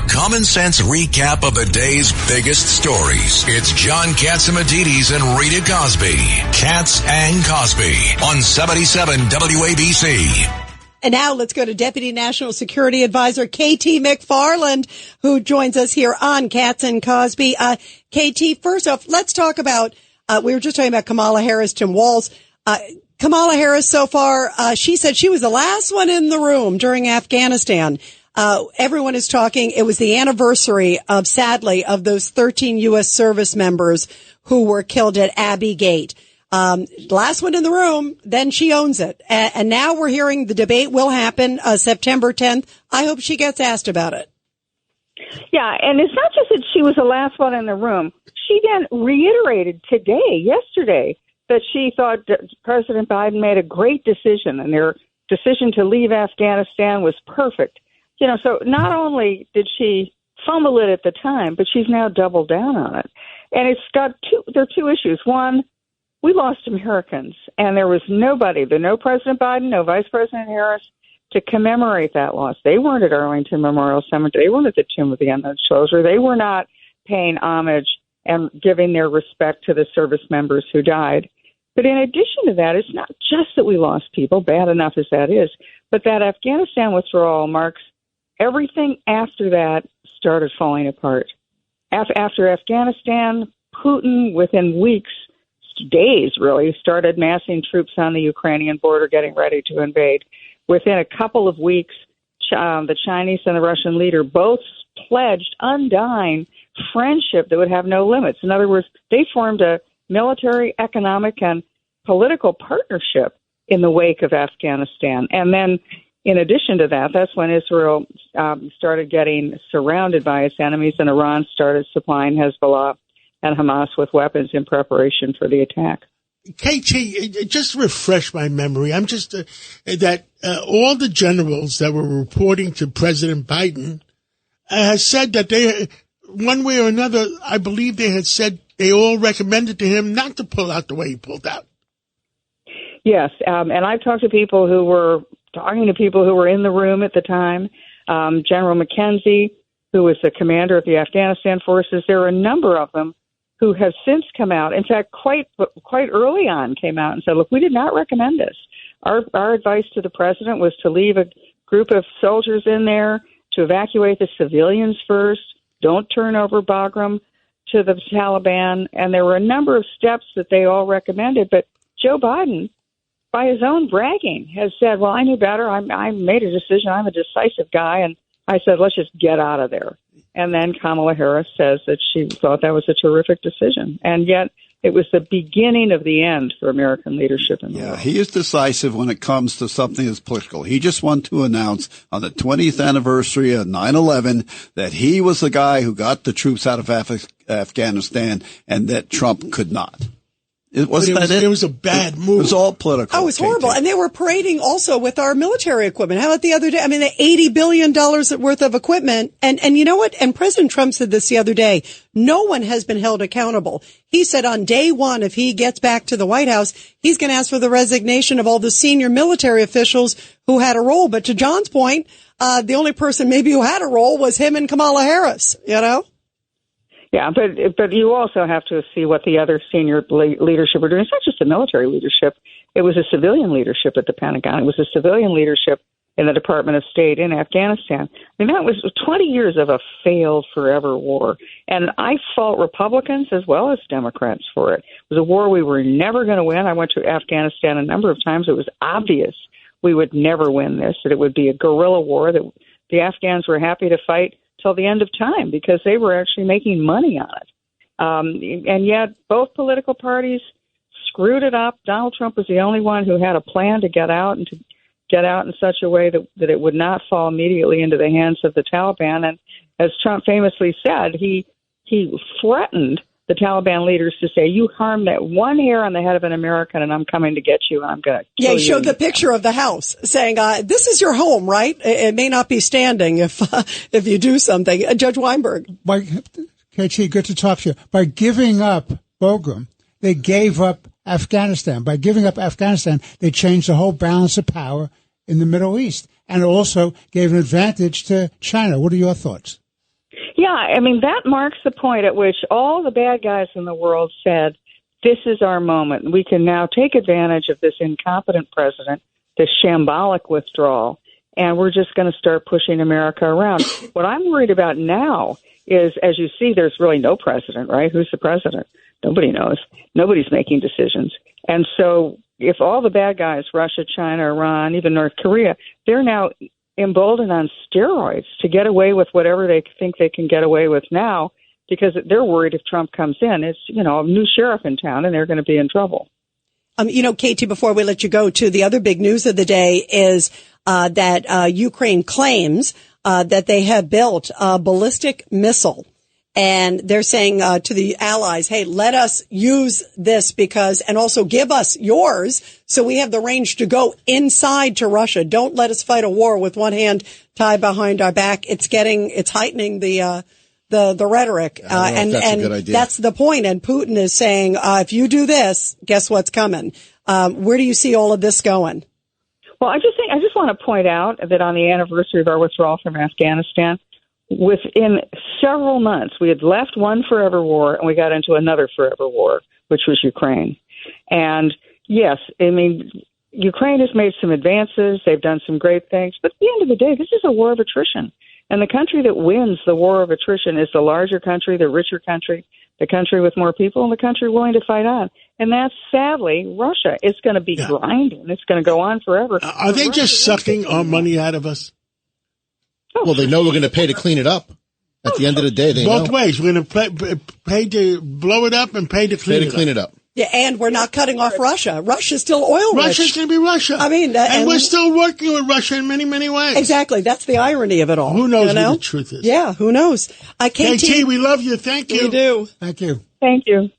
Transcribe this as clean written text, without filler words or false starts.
common sense recap of the day's biggest stories. It's John Catsimatidis and Rita Cosby. Katz and Cosby on 77 WABC. And now let's go to Deputy National Security Advisor KT McFarland, who joins us here on Katz and Cosby. KT, first off, let's talk about, we were just talking about Kamala Harris, Tim Walz. Kamala Harris, so far, she said she was the last one in the room during Afghanistan. Everyone is talking. It was the anniversary of, sadly, of those 13 U.S. service members who were killed at Abbey Gate. Last one in the room, then she owns it. And now we're hearing the debate will happen September 10th. I hope she gets asked about it. Yeah, and it's not just that she was the last one in the room. She then reiterated yesterday, that she thought President Biden made a great decision, and their decision to leave Afghanistan was perfect. You know, so not only did she fumble it at the time, but she's now doubled down on it. And there are two issues. One, we lost Americans, and there was nobody, no President Biden, no Vice President Harris, to commemorate that loss. They weren't at Arlington Memorial Cemetery. They weren't at the Tomb of the Unknown Soldier. They were not paying homage and giving their respect to the service members who died. But in addition to that, it's not just that we lost people, bad enough as that is, but that Afghanistan withdrawal marks everything after that started falling apart. After Afghanistan, Putin, within weeks, days really, started massing troops on the Ukrainian border, getting ready to invade. Within a couple of weeks, the Chinese and the Russian leader both pledged undying friendship that would have no limits. In other words, they formed a military, economic, and political partnership in the wake of Afghanistan. And then, in addition to that, that's when Israel started getting surrounded by its enemies, and Iran started supplying Hezbollah and Hamas with weapons in preparation for the attack. KT, just refresh my memory. I'm just that all the generals that were reporting to President Biden said that they, one way or another, I believe they had said they all recommended to him not to pull out the way he pulled out. Yes, and I've talked to people who were in the room at the time. General McKenzie, who was the commander of the Afghanistan forces, there are a number of them who have since come out. In fact, quite early on came out and said, look, we did not recommend this. Our advice to the president was to leave a group of soldiers in there, to evacuate the civilians first, don't turn over Bagram to the Taliban. And there were a number of steps that they all recommended. But Joe Biden, by his own bragging, has said, well, I knew better. I made a decision. I'm a decisive guy. And I said, let's just get out of there. And then Kamala Harris says that she thought that was a terrific decision. And yet it was the beginning of the end for American leadership in the world. He is decisive when it comes to something that's political. He just wanted to announce on the 20th anniversary of 9/11 that he was the guy who got the troops out of Afghanistan and that Trump could not. It was a bad move. It was all political. Oh, it was horrible. And they were parading also with our military equipment. How about the other day? I mean, the $80 billion worth of equipment. And you know what? And President Trump said this the other day. No one has been held accountable. He said on day one, if he gets back to the White House, he's going to ask for the resignation of all the senior military officials who had a role. But to John's point, the only person maybe who had a role was him and Kamala Harris, you know? Yeah, but you also have to see what the other senior leadership were doing. It's not just the military leadership. It was a civilian leadership at the Pentagon. It was a civilian leadership in the Department of State in Afghanistan. I mean, that was 20 years of a failed forever war. And I fault Republicans as well as Democrats for it. It was a war we were never going to win. I went to Afghanistan a number of times. It was obvious we would never win this, that it would be a guerrilla war, that the Afghans were happy to fight till the end of time because they were actually making money on it. And yet both political parties screwed it up. Donald Trump was the only one who had a plan to get out and to get out in such a way that it would not fall immediately into the hands of the Taliban. And as Trump famously said, he threatened the Taliban leaders to say, you harm that one hair on the head of an American and I'm coming to get you and I'm going to kill you. Yeah, he showed the picture of the house saying, this is your home, right? It may not be standing if you do something. Judge Weinberg. KT, good to talk to you. By giving up Bagram, they gave up Afghanistan. By giving up Afghanistan, they changed the whole balance of power in the Middle East and also gave an advantage to China. What are your thoughts? Yeah, I mean, that marks the point at which all the bad guys in the world said, this is our moment. We can now take advantage of this incompetent president, this shambolic withdrawal, and we're just going to start pushing America around. What I'm worried about now is, as you see, there's really no president, right? Who's the president? Nobody knows. Nobody's making decisions. And so if all the bad guys, Russia, China, Iran, even North Korea, they're now emboldened on steroids to get away with whatever they think they can get away with now, because they're worried if Trump comes in, it's, a new sheriff in town and they're going to be in trouble. Katie, before we let you go to the other big news of the day is that Ukraine claims that they have built a ballistic missile. And they're saying to the allies, hey, let us use this and also give us yours so we have the range to go inside to Russia. Don't let us fight a war with one hand tied behind our back. It's heightening the rhetoric. And that's a good idea. That's the point. And Putin is saying, if you do this, guess what's coming? Where do you see all of this going? Well, I just want to point out that on the anniversary of our withdrawal from Afghanistan, within several months, we had left one forever war and we got into another forever war, which was Ukraine. And yes, I mean, Ukraine has made some advances. They've done some great things. But at the end of the day, this is a war of attrition. And the country that wins the war of attrition is the larger country, the richer country, the country with more people, and the country willing to fight on. And that's, sadly, Russia. It's going to be grinding. It's going to go on forever. Are they just sucking our money out of us? Well, they know we're going to pay to clean it up. At the end of the day, they know. Both ways. We're going to pay to blow it up and pay to clean it up. Yeah, and we're not cutting off Russia. Russia's still oil rich. Russia's going to be Russia. I mean, and we're still working with Russia in many, many ways. Exactly. That's the irony of it all. Who knows what the truth is? Yeah, who knows? KT, we love you. Thank you. We do. Thank you. Thank you.